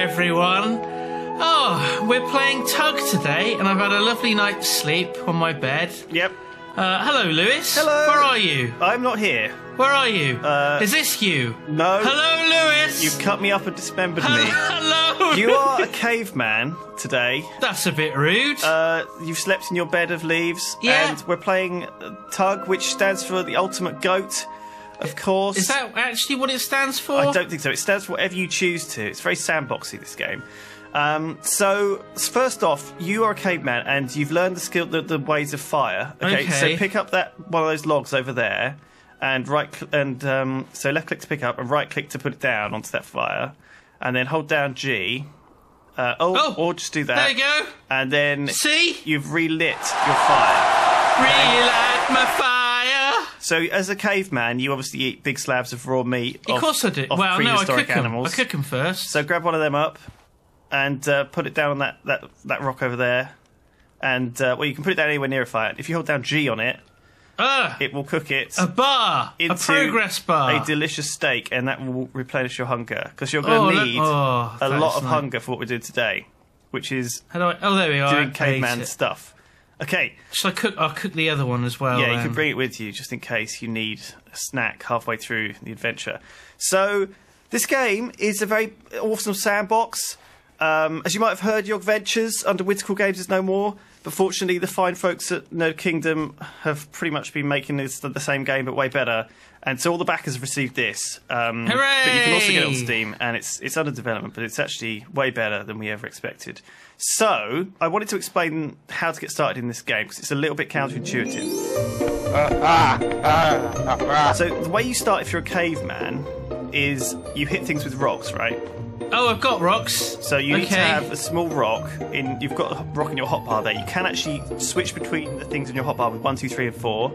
everyone. Oh, we're playing Tug today, and I've had a lovely night's sleep on my bed. Yep. Hello, Lewis. Hello. Where are you? I'm not here. Where are you? Is this you? No. Hello, Lewis. You cut me up and dismembered me. Hello. You are a caveman today. That's a bit rude. You've slept in your bed of leaves. Yeah. And we're playing Tug, which stands for the ultimate goat, of course. Is that actually what it stands for? I don't think so. It stands for whatever you choose to. It's very sandboxy, this game. So, first off, you are a caveman, and you've learned the ways of fire. Okay, so pick up one of those logs over there, and so left click to pick up, and right click to put it down onto that fire, and then hold down G. Or just do that. There you go. And then see, you've relit your fire. Relight my fire. So, as a caveman, you obviously eat big slabs of raw meat. Of course I do. Well, no, I cook animals. I cook them first. So grab one of them up. And put it down on that rock over there. And, you can put it down anywhere near a fire. If you hold down G on it, it will cook it. A progress bar. A delicious steak, and that will replenish your hunger. Because you're going to need a lot of hunger for what we're doing today. Which is there we are. Doing caveman stuff. Okay. Shall I cook? I'll cook the other one as well. Yeah, you can bring it with you, just in case you need a snack halfway through the adventure. So, this game is a very awesome sandbox. As you might have heard, Yogventures under Whittle Games is no more, but fortunately the fine folks at Nerd Kingdom have pretty much been making this the same game but way better, and so all the backers have received this. Hooray! But you can also get it on Steam, and it's under development, but it's actually way better than we ever expected. So, I wanted to explain how to get started in this game, because it's a little bit counterintuitive. So, the way you start if you're a caveman is you hit things with rocks, right? Oh, I've got rocks. So you need to have a small rock in. You've got a rock in your hotbar there. You can actually switch between the things in your hotbar with 1, 2, 3, and 4.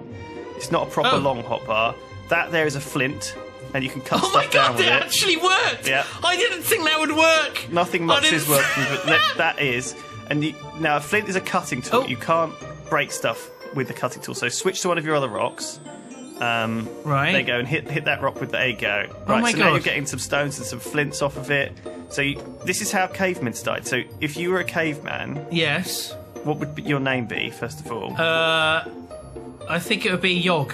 It's not a proper long hotbar. That there is a flint, and you can cut stuff down with it. Oh my god, it actually worked! Yeah. I didn't think that would work. Nothing much is working, but that is. And now a flint is a cutting tool. You can't break stuff with the cutting tool. So switch to one of your other rocks. Right. There you go, and hit that rock with the A go. Right, oh my so god. Now you're getting some stones and some flints off of it. So this is how cavemen started. So if you were a caveman, yes, what would your name be first of all? I think it would be Yog.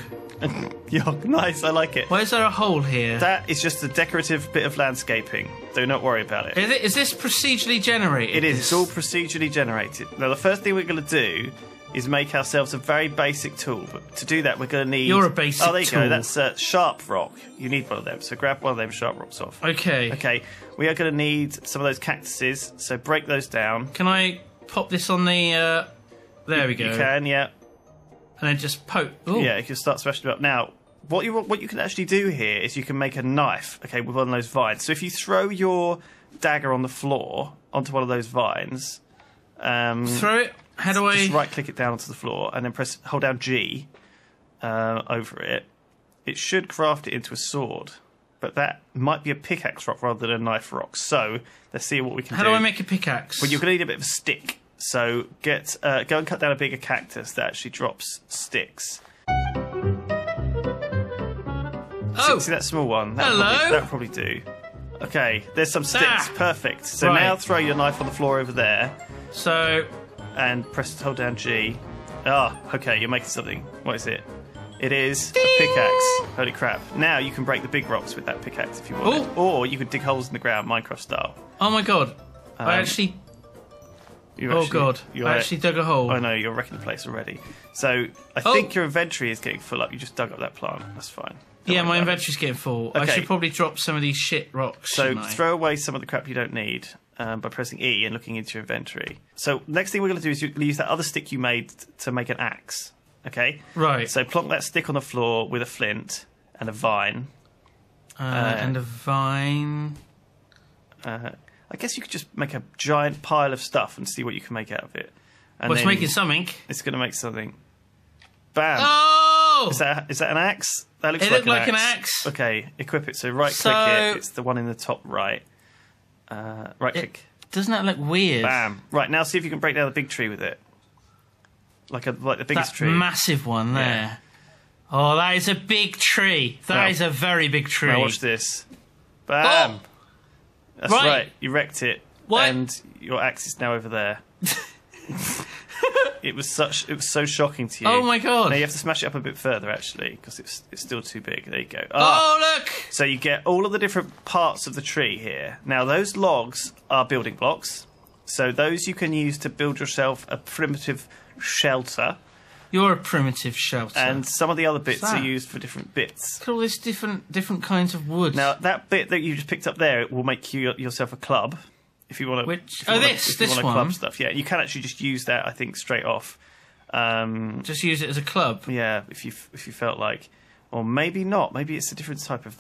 Yog, nice. I like it. Why is there a hole here? That is just a decorative bit of landscaping. Do not worry about it. Is this procedurally generated? It is. It's all procedurally generated. Now the first thing we're going to do is make ourselves a very basic tool. But to do that, we're going to need... You're a basic tool. Oh, there you go. That's a sharp rock. You need one of them. So grab one of them sharp rocks off. Okay. Okay. We are going to need some of those cactuses. So break those down. Can I pop this on the... There we go. You can, yeah. And then just poke... Ooh. Yeah, you can start smashing them up. Now, what you can actually do here is you can make a knife, okay, with one of those vines. So if you throw your dagger on the floor onto one of those vines... throw it? How do I... Just right-click it down onto the floor and then hold down G over it. It should craft it into a sword, but that might be a pickaxe rock rather than a knife rock. So, let's see what we can do. How do I make a pickaxe? Well, you're going to need a bit of a stick. So, go and cut down a bigger cactus that actually drops sticks. Oh! See that small one? Hello? That'll probably do. Okay, there's some sticks. Perfect. So now throw your knife on the floor over there. So... And hold down G. Okay, you're making something. What is it? It is a pickaxe. Holy crap. Now you can break the big rocks with that pickaxe if you want. Or you could dig holes in the ground, Minecraft style. Oh my god. I actually dug a hole. Oh no, you're wrecking the place already. So, I think your inventory is getting full up. You just dug up that plant. That's fine. Yeah, my inventory's getting full. Okay. I should probably drop some of these shit rocks. So, throw away some of the crap you don't need. By pressing E and looking into your inventory. So next thing we're going to do is use that other stick you made to make an axe. Okay? Right. So plonk that stick on the floor with a flint and a vine. And a vine. I guess you could just make a giant pile of stuff and see what you can make out of it. And it's making something. It's going to make something. Bam! Oh! Is that an axe? That looks like an axe. Okay, equip it. So right-click it. It's the one in the top right. Right click. Doesn't that look weird? Bam. Right, now see if you can break down the big tree with it. Like the biggest tree. That massive one there. Yeah. Oh, that is a big tree. That is a very big tree. Now watch this. Bam. Oh. That's right. You wrecked it. What? And your axe is now over there. It was so shocking to you. Oh my god! Now you have to smash it up a bit further, actually, because it's still too big. There you go. Oh look! So you get all of the different parts of the tree here. Now those logs are building blocks, so those you can use to build yourself a primitive shelter. You're a primitive shelter. And some of the other bits are used for different bits. Look at all this different kinds of wood. Now that bit that you just picked up there will make you yourself a club. If you want to, this one. Club stuff, yeah, you can actually just use that. I think straight off. Just use it as a club. Yeah, if you felt like, or maybe not. Maybe it's a different type of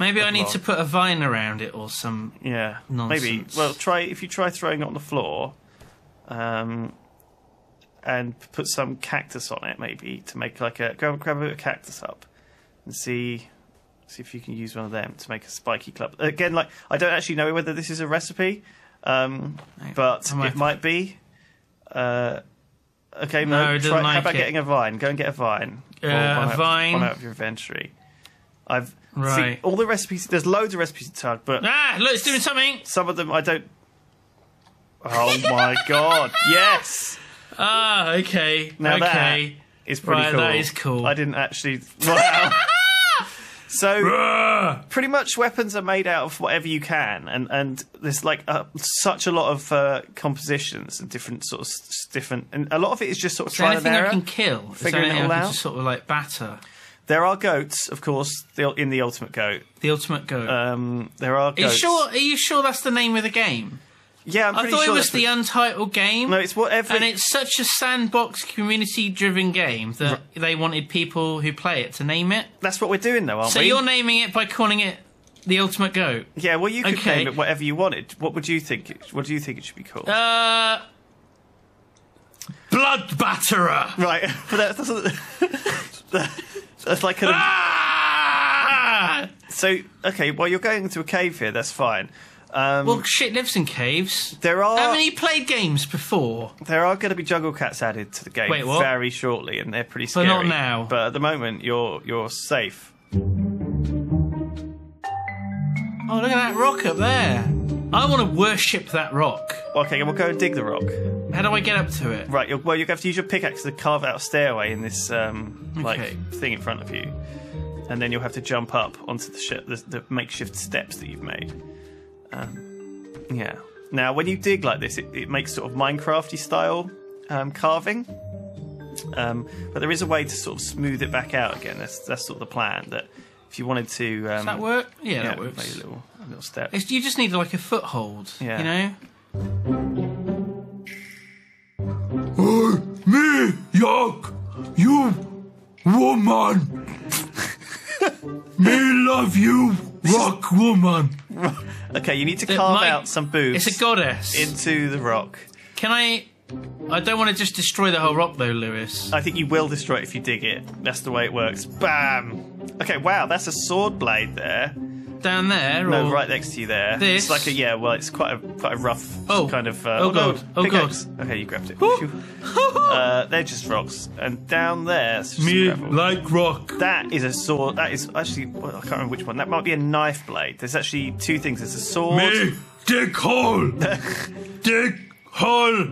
maybe I need log. to put a vine around it or some. Yeah, nonsense. Maybe. Well, if you try throwing it on the floor, and put some cactus on it, maybe to make like grab a bit of cactus up and see if you can use one of them to make a spiky club. Again, like I don't actually know whether this is a recipe, but it might be. Okay, no, how about getting a vine? Go and get a vine. A vine. One out of your inventory. Right. See, all the recipes. There's loads of recipes in TUG, but look, it's doing something. Some of them I don't. Oh my god! Yes. Okay. Now that is pretty cool. That is cool. I didn't actually. Wow. So pretty much weapons are made out of whatever you can, and there's like such a lot of compositions and different and a lot of it is just sort of trial and error. Anything I can kill, figuring it all out. Just sort of like batter. There are goats, of course, in the Ultimate Goat. The Ultimate Goat. There are goats. Are you sure that's the name of the game? Yeah, I'm pretty sure. I thought it was the Untitled game. No, it's whatever. And it's such a sandbox, community-driven game that they wanted people who play it to name it. That's what we're doing, though, aren't we? So you're naming it by calling it the Ultimate Goat. Yeah, well, you could name it whatever you wanted. What would you think? What do you think it should be called? Blood Batterer. Right, but that's like a. So okay, well, you're going into a cave here. That's fine. Well, shit lives in caves. Haven't you played games before? There are going to be jungle cats added to the game very shortly, and they're pretty scary. But not now. But at the moment, you're safe. Oh, look at that rock up there. I want to worship that rock. Okay, we'll go and dig the rock. How do I get up to it? Right, you're going to have to use your pickaxe to carve out a stairway in this thing in front of you, and then you'll have to jump up onto the makeshift steps that you've made. Yeah. Now, when you dig like this, it makes sort of Minecrafty style carving. But there is a way to sort of smooth it back out again. That's sort of the plan. That if you wanted to, does that work? Yeah, that works. Maybe a little step. You just need like a foothold. Yeah. You know. Me, Yog, you woman. Me love you, rock woman. Okay, you need to carve out some boobs. It's a goddess. Into the rock. Can I don't want to just destroy the whole rock, though, Lewis. I think you will destroy it if you dig it. That's the way it works. Bam! Okay, wow, that's a sword blade there. Down there? No, right next to you there. This? It's like it's quite a rough kind of... God. No, pickaxe. Okay, you grabbed it. They're just rocks. And down there... Me like rock. That is a sword. That is actually... Well, I can't remember which one. That might be a knife blade. There's actually two things. There's a sword... Me dig hole. Dig hole.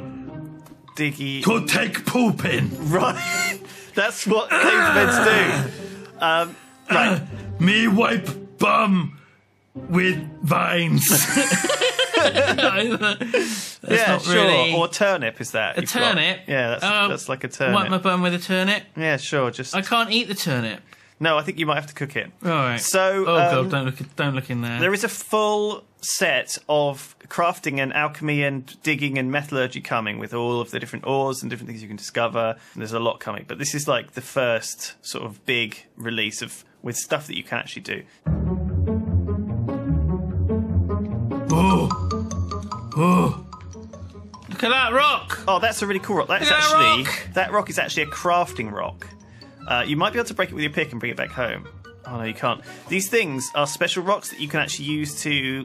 Diggy... To take poop in. Right. That's what cavemen do. Right. Me wipe bum with vines. Yeah, sure. Really... Or turnip is that? A turnip? Yeah, that's like a turnip. Wipe my bum with a turnip? Yeah, sure. I can't eat the turnip. No, I think you might have to cook it. All right. So, God, don't look in there. There is a full set of crafting and alchemy and digging and metallurgy coming with all of the different ores and different things you can discover. And there's a lot coming, but this is like the first sort of big release with stuff that you can actually do. Oh. Look at that rock. Oh, that's a really cool rock. That rock is actually a crafting rock. You might be able to break it with your pick and bring it back home. Oh, no, you can't. These things are special rocks that you can actually use to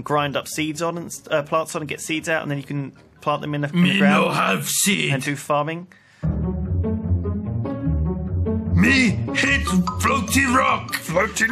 grind up seeds on and plants on and get seeds out, and then you can plant them in the ground. Me no have seed. And do farming. Me hit floaty rock. Floaty